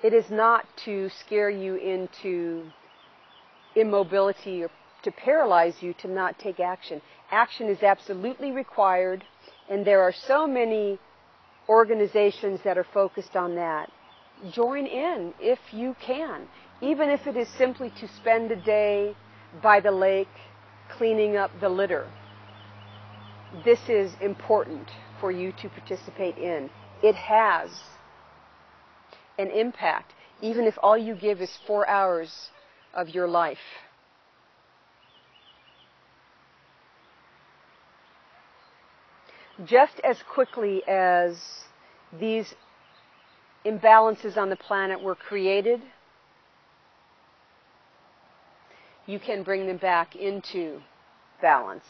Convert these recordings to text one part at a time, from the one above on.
It is not to scare you into immobility or to paralyze you to not take action. Action is absolutely required, and there are so many organizations that are focused on that. Join in if you can, even if it is simply to spend a day by the lake cleaning up the litter. This is important for you to participate in. It has an impact, even if all you give is 4 hours of your life. Just as quickly as these imbalances on the planet were created, you can bring them back into balance.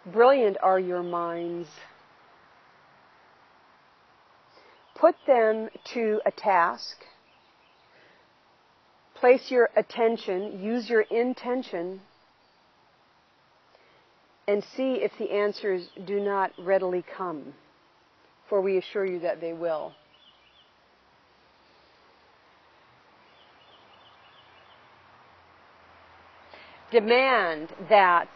Brilliant are your minds. Put them to a task. Place your attention, use your intention, and see if the answers do not readily come, for we assure you that they will. Demand that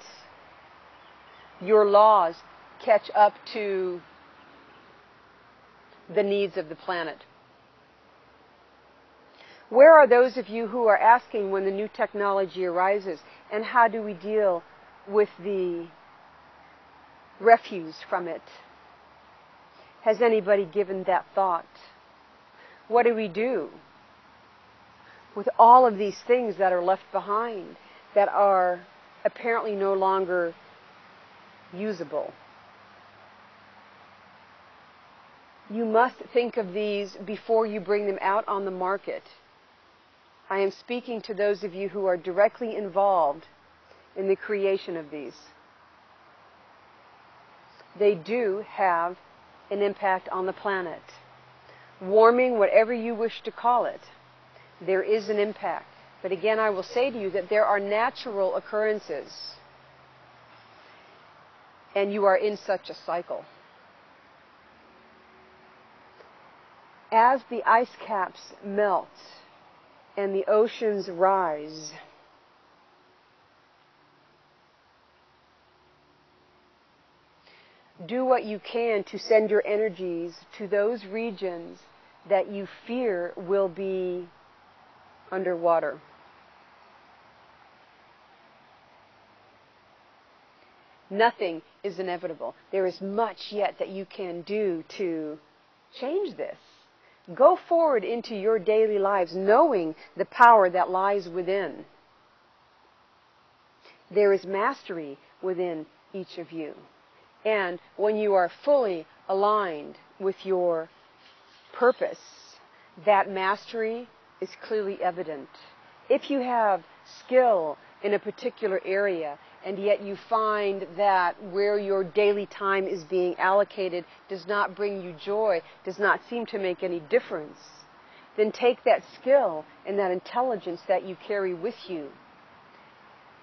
your laws catch up to the needs of the planet. Where are those of you who are asking when the new technology arises, and how do we deal with the refuse from it? Has anybody given that thought? What do we do with all of these things that are left behind that are apparently no longer usable? You must think of these before you bring them out on the market. I am speaking to those of you who are directly involved in the creation of these. They do have an impact on the planet. Warming, whatever you wish to call it, there is an impact. But again, I will say to you that there are natural occurrences, and you are in such a cycle. As the ice caps melt and the oceans rise, do what you can to send your energies to those regions that you fear will be underwater. Nothing is inevitable. There is much yet that you can do to change this. Go forward into your daily lives knowing the power that lies within. There is mastery within each of you. And when you are fully aligned with your purpose, that mastery is clearly evident. If you have skill in a particular area, and yet you find that where your daily time is being allocated does not bring you joy, does not seem to make any difference, then take that skill and that intelligence that you carry with you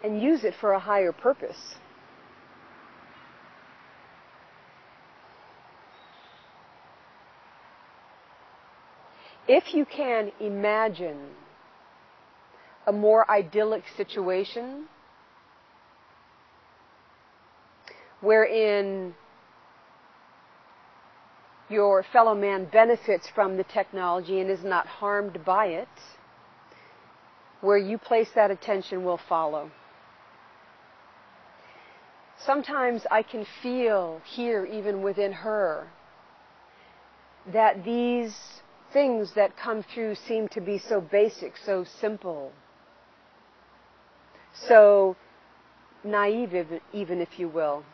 and use it for a higher purpose. If you can imagine a more idyllic situation wherein your fellow man benefits from the technology and is not harmed by it, where you place that attention will follow. Sometimes I can feel here, even within her, that these things that come through seem to be so basic, so simple, so naive, even if you will.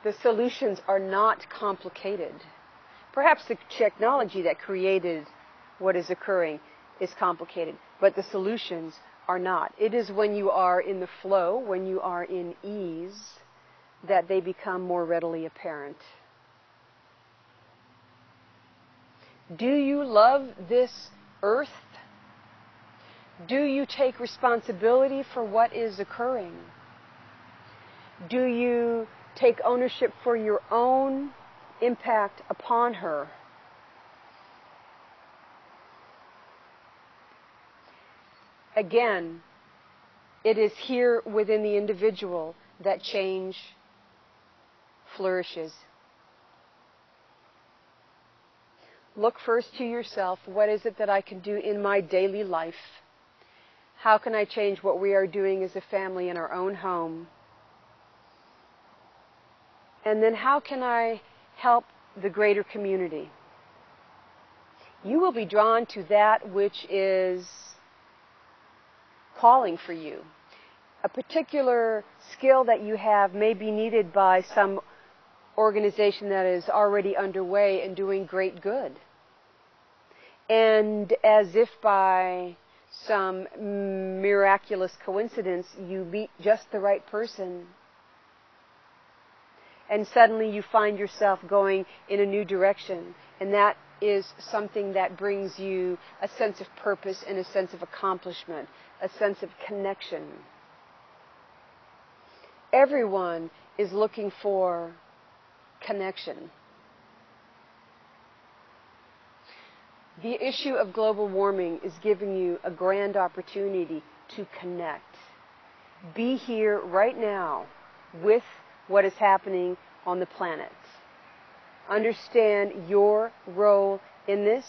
The solutions are not complicated. Perhaps the technology that created what is occurring is complicated, but the solutions are not. It is when you are in the flow, when you are in ease, that they become more readily apparent. Do you love this earth? Do you take responsibility for what is occurring? Do you take ownership for your own impact upon her. Again, it is here within the individual that change flourishes. Look first to yourself. What is it that I can do in my daily life? How can I change what we are doing as a family in our own home? And then how can I help the greater community? You will be drawn to that which is calling for you. A particular skill that you have may be needed by some organization that is already underway and doing great good. And as if by some miraculous coincidence, you meet just the right person. And suddenly you find yourself going in a new direction. And that is something that brings you a sense of purpose and a sense of accomplishment, a sense of connection. Everyone is looking for connection. The issue of global warming is giving you a grand opportunity to connect. Be here right now with what is happening on the planet. Understand your role in this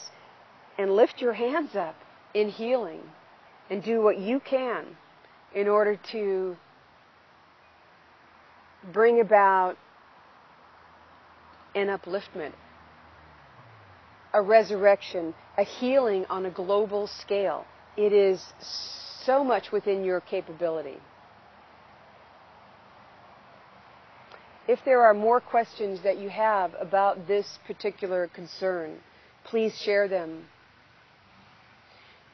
and lift your hands up in healing and do what you can in order to bring about an upliftment, a resurrection, a healing on a global scale. It is so much within your capability. If there are more questions that you have about this particular concern, please share them.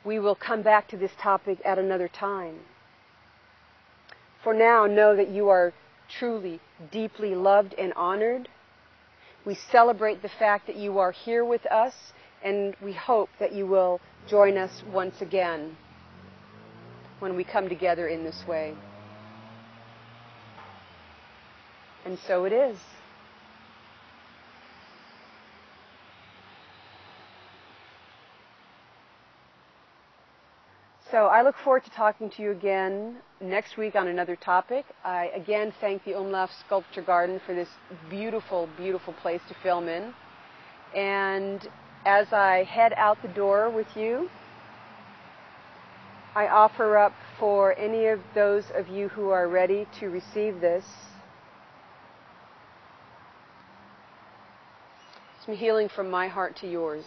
We will come back to this topic at another time. For now, know that you are truly, deeply loved and honored. We celebrate the fact that you are here with us, and we hope that you will join us once again when we come together in this way. And so it is. So I look forward to talking to you again next week on another topic. I again thank the Umlauf Sculpture Garden for this beautiful, beautiful place to film in. And as I head out the door with you, I offer up for any of those of you who are ready to receive this some healing from my heart to yours.